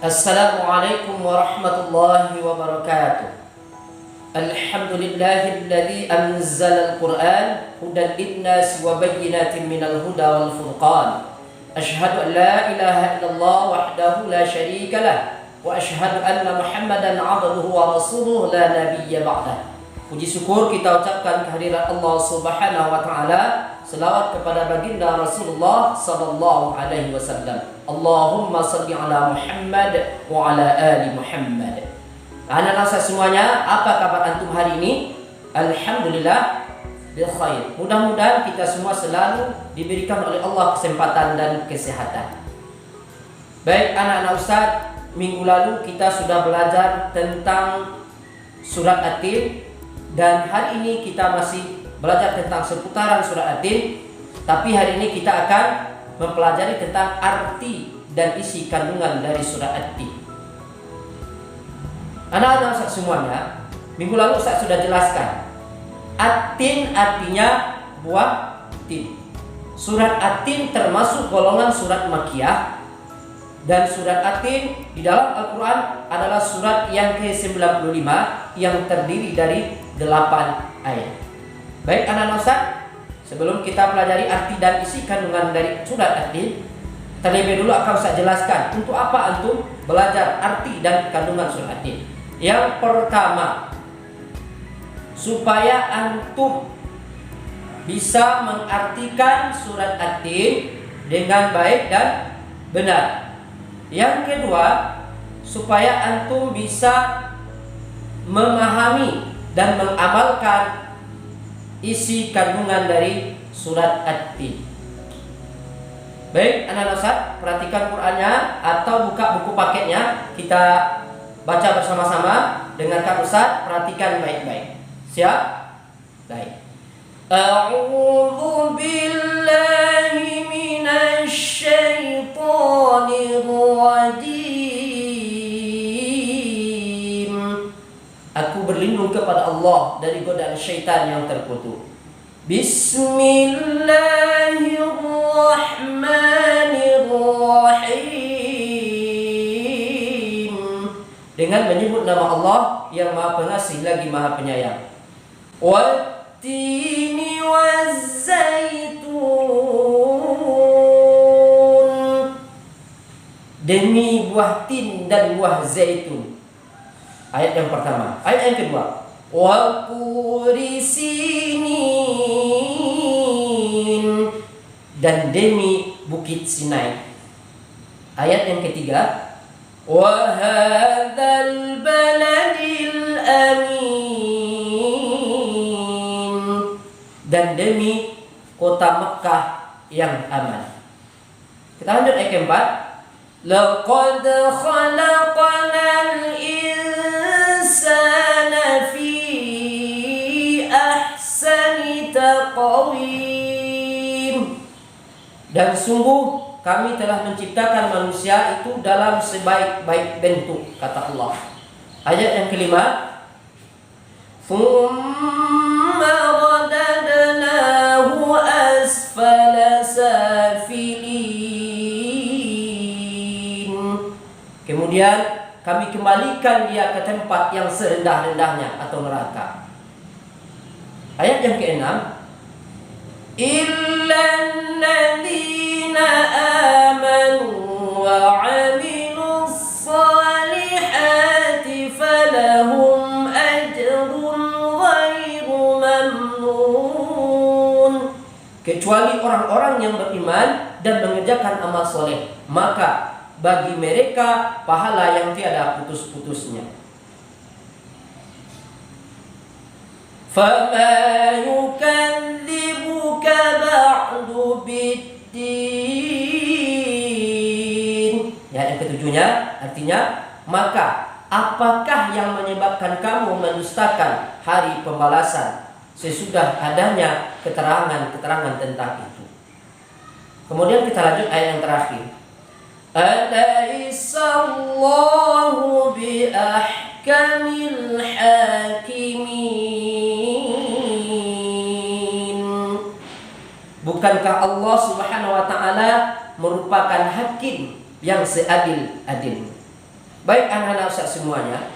Assalamualaikum warahmatullahi wabarakatuh. Alhamdulillahilladzi anzala al-Qur'an hudan linnas wa bayyinatin minal huda wal furqan. Asyhadu an la ilaha illallah wahdahu la syarika lah wa asyhadu anna Muhammadan 'abduhu wa rasuluhu la nabiyya ba'dah. Puji syukur kita ucapkan kehadirat Allah Subhanahu wa taala. Selawat kepada baginda Rasulullah sallallahu alaihi wasallam. Allahumma salli ala Muhammad wa ala ali Muhammad. Anak-anak semuanya, apa kabar antum hari ini? Alhamdulillah bil khair. Mudah-mudahan kita semua selalu diberikan oleh Allah kesempatan dan kesehatan. Baik anak-anak Ustaz, minggu lalu kita sudah belajar tentang surat At-Tin dan hari ini kita masih belajar tentang seputaran surat At-Tin, tapi hari ini kita akan mempelajari tentang arti dan isi kandungan dari surat At-Tin. Anak-anak semuanya, minggu lalu saya sudah jelaskan. At-Tin artinya buah tin. Surat At-Tin termasuk golongan surat Makkiyah, dan surat At-Tin di dalam Al-Quran adalah surat yang ke-95 yang terdiri dari 8 ayat. Baik anak-anak Ustaz, sebelum kita pelajari arti dan isi kandungan dari surat At-Tin, terlebih dulu akan saya jelaskan untuk apa antum belajar arti dan kandungan surat At-Tin. Yang pertama, supaya antum bisa mengartikan surat At-Tin dengan baik dan benar. Yang kedua, supaya antum bisa memahami dan mengamalkan isi kandungan dari surat At-Tin. Baik anak-anak Ustaz, perhatikan Qur'annya atau buka buku paketnya, kita baca bersama-sama. Dengarkan Ustaz, perhatikan baik-baik. Siap? Baik. A'udzu billahi minasy syaithanir rajim. Aku berlindung kepada Allah dari godaan syaitan yang terkutuk. Bismillahirrahmanirrahim. Dengan menyebut nama Allah yang Maha Pengasih lagi Maha Penyayang. Wattini wazzaitun. Demi buah tin dan buah zaitun. Ayat yang pertama. Ayat yang kedua, wa turi sinin, dan demi bukit Sinai. Ayat yang ketiga, wa hadzal baladil amin, dan demi kota Mekkah yang aman. Kita lanjut ayat keempat, laqad khalaqnal insana fi ahsani taqwim, dan sungguh kami telah menciptakan manusia itu dalam sebaik-baik bentuk, kata Allah. Ayat yang kelima, thumma radadnahu asfala safilin, kemudian kami kembalikan dia ke tempat yang serendah-rendahnya atau neraka. Ayat yang keenam, illal ladzina amanu wa 'amilus salihati falahum ajrun ghairu mamnun, kecuali orang-orang yang beriman dan mengerjakan amal soleh, maka bagi mereka pahala yang tiada putus-putusnya. Fama yukadzibuka ba'du biddin. Ya, yang ketujuhnya artinya, maka apakah yang menyebabkan kamu mendustakan hari pembalasan? sesudah adanya keterangan tentang itu. Kemudian kita lanjut ayat yang terakhir. Alaihissallahu bi ahkamil hakimin. Bukankah Allah Subhanahu wa taala merupakan hakim yang seadil-adil? Baik anak-anak Ustaz semuanya,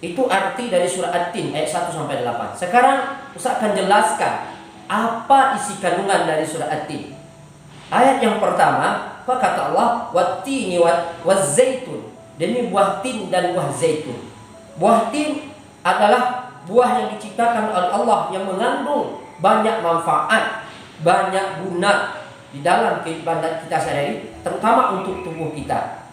itu arti dari surah At-Tin ayat 1 sampai 8. Sekarang Ustaz akan jelaskan apa isi kandungan dari surah At-Tin. Ayat yang pertama, apa kata Allah? Wat-tini waz-zaitun. Demi buah tin dan buah zaitun. Buah tin adalah buah yang diciptakan oleh Allah yang mengandung banyak manfaat, banyak guna di dalam kehidupan kita sehari-hari, terutama untuk tubuh kita.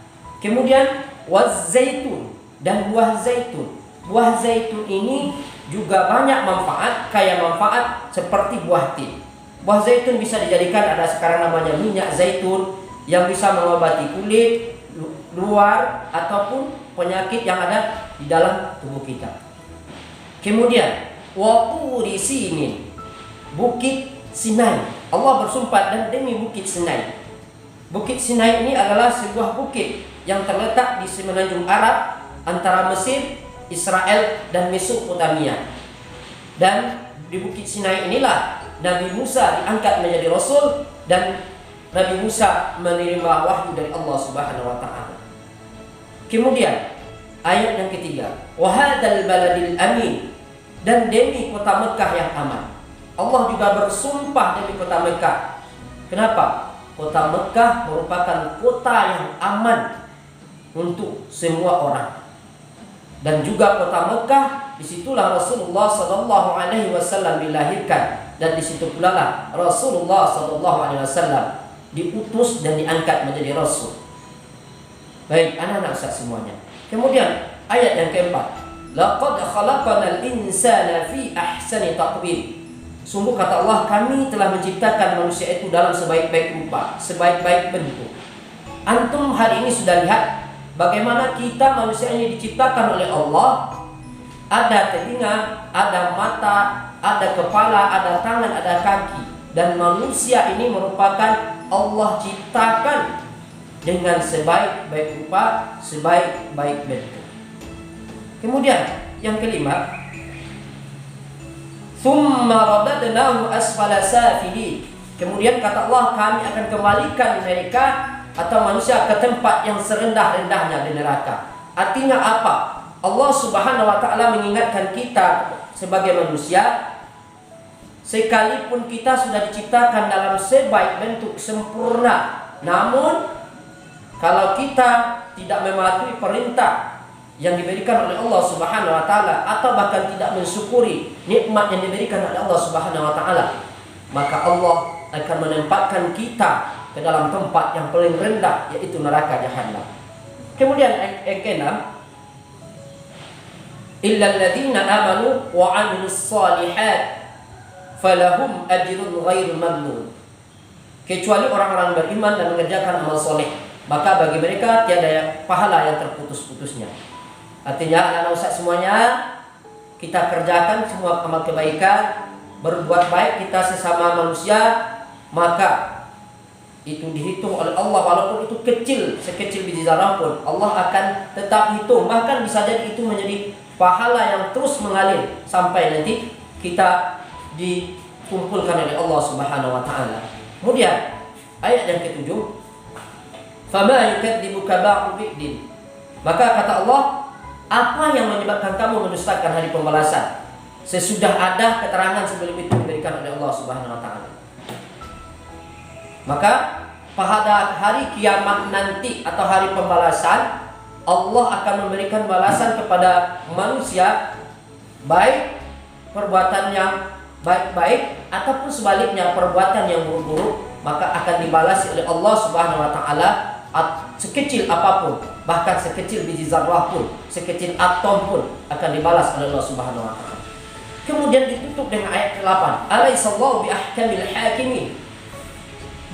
Kemudian waz-zaitun dan buah zaitun. Buah zaitun ini juga banyak manfaat, kaya manfaat seperti buah tin. Buah zaitun bisa dijadikan, ada sekarang namanya minyak zaitun yang bisa mengobati kulit, luar ataupun penyakit yang ada di dalam tubuh kita. Kemudian wa turi sinin, Bukit Sinai. Allah bersumpah dan demi Bukit Sinai. Bukit Sinai ini adalah sebuah bukit yang terletak di semenanjung Arab antara Mesir, Israel dan Mesopotamia. Dan di Bukit Sinai inilah Nabi Musa diangkat menjadi Rasul dan Nabi Musa menerima wahyu dari Allah Subhanahu wa taala. Kemudian ayat yang ketiga, wa hadzal baladil amin, dan demi kota Mekah yang aman. Allah juga bersumpah demi kota Mekah. Kenapa? Kota Mekah merupakan kota yang aman untuk semua orang. Dan juga kota Mekah, disitulah Rasulullah sallallahu alaihi wasallam dilahirkan, dan disitu pula lah Rasulullah sallallahu alaihi wasallam diutus dan diangkat menjadi rasul. Baik, anak-anak Ustaz semuanya. Kemudian ayat yang keempat, laqad khalaqanal insana fi ahsani taqwim. Sungguh kata Allah, kami telah menciptakan manusia itu dalam sebaik-baik rupa, sebaik-baik bentuk. Antum hari ini sudah lihat bagaimana kita manusia ini diciptakan oleh Allah. Ada telinga, ada mata, ada kepala, ada tangan, ada kaki. Dan manusia ini merupakan Allah ciptakan dengan sebaik-baik rupa, sebaik-baik bentuk. Kemudian yang kelima, tsumma radadnahu asfala safilin. Kemudian kata Allah, kami akan kembalikan mereka atau manusia ke tempat yang serendah-rendahnya di neraka. Artinya apa? Allah Subhanahu wa taala mengingatkan kita sebagai manusia, sekalipun kita sudah diciptakan dalam sebaik bentuk sempurna, namun kalau kita tidak mematuhi perintah yang diberikan oleh Allah Subhanahu wa taala atau bahkan tidak mensyukuri nikmat yang diberikan oleh Allah Subhanahu wa taala, maka Allah akan menempatkan kita ke dalam tempat yang paling rendah, yaitu neraka jahanam. Kemudian yang keenam, illal ladzina amanu wa 'amilus shalihat falahum ajrun ghairu mamnun. Kecuali orang-orang beriman dan mengerjakan amal soleh, maka bagi mereka tiada pahala yang terputus-putusnya. Artinya anak-anak Ustaz semuanya, kita kerjakan semua amal kebaikan, berbuat baik kita sesama manusia, maka itu dihitung oleh Allah, walaupun itu kecil, sekecil biji zarah pun Allah akan tetap hitung. Bahkan bisa jadi itu menjadi pahala yang terus mengalir sampai nanti kita dikumpulkan oleh Allah Subhanahu wa taala. Kemudian ayat yang ketujuh, fama yukadzibuka ba'du bi'din. Maka kata Allah, apa yang menyebabkan kamu mendustakan hari pembalasan sesudah ada keterangan sebelum itu diberikan oleh Allah Subhanahu wa taala. Maka pada hari kiamat nanti atau hari pembalasan, Allah akan memberikan balasan kepada manusia, baik perbuatan yang baik-baik ataupun sebaliknya perbuatan yang buruk-buruk, maka akan dibalas oleh Allah Subhanahu wa taala sekecil apapun, bahkan sekecil biji zarrah pun, sekecil atom pun akan dibalas oleh Allah Subhanahu wa taala. Kemudian ditutup dengan ayat ke-8, alaihissallahu biahkamil hakimin.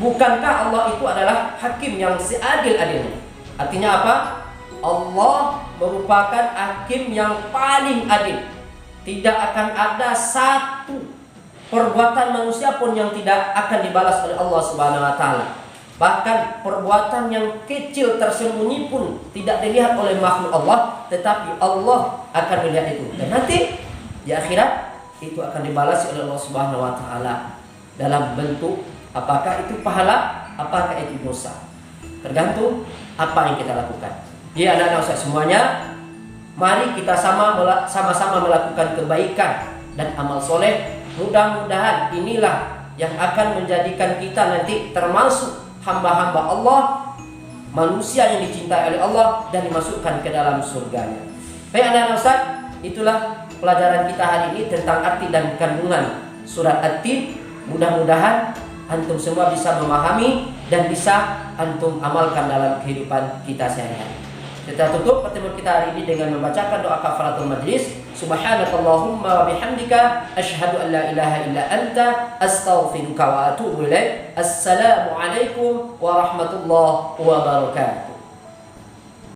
Bukankah Allah itu adalah hakim yang seadil-adilnya? Artinya apa? Allah merupakan hakim yang paling adil. tidak akan ada satu perbuatan manusia pun yang tidak akan dibalas oleh Allah Subhanahu wa taala. Bahkan perbuatan yang kecil tersembunyi pun tidak dilihat oleh makhluk Allah, tetapi Allah akan melihat itu. Dan nanti di akhirat itu akan dibalas oleh Allah Subhanahu wa taala dalam bentuk apakah itu pahala, apakah itu dosa. Tergantung apa yang kita lakukan. Jadi anak-anak Ustaz semuanya, mari kita sama-sama melakukan kebaikan dan amal soleh. Mudah-mudahan inilah yang akan menjadikan kita nanti termasuk hamba-hamba Allah, manusia yang dicintai oleh Allah dan dimasukkan ke dalam surganya. Baik anak-anak Ustaz, itulah pelajaran kita hari ini tentang arti dan kandungan surat At-Tin. Mudah-mudahan antum semua bisa memahami dan bisa antum amalkan dalam kehidupan kita sehari-hari. Kita tutup pertemuan kita hari ini dengan membacakan doa kafaratul majlis. Subhanakallahumma wa bihamdika asyhadu an la ilaha illa anta astaghfiruka wa atubu ilaik. Assalamualaikum warahmatullahi wabarakatuh.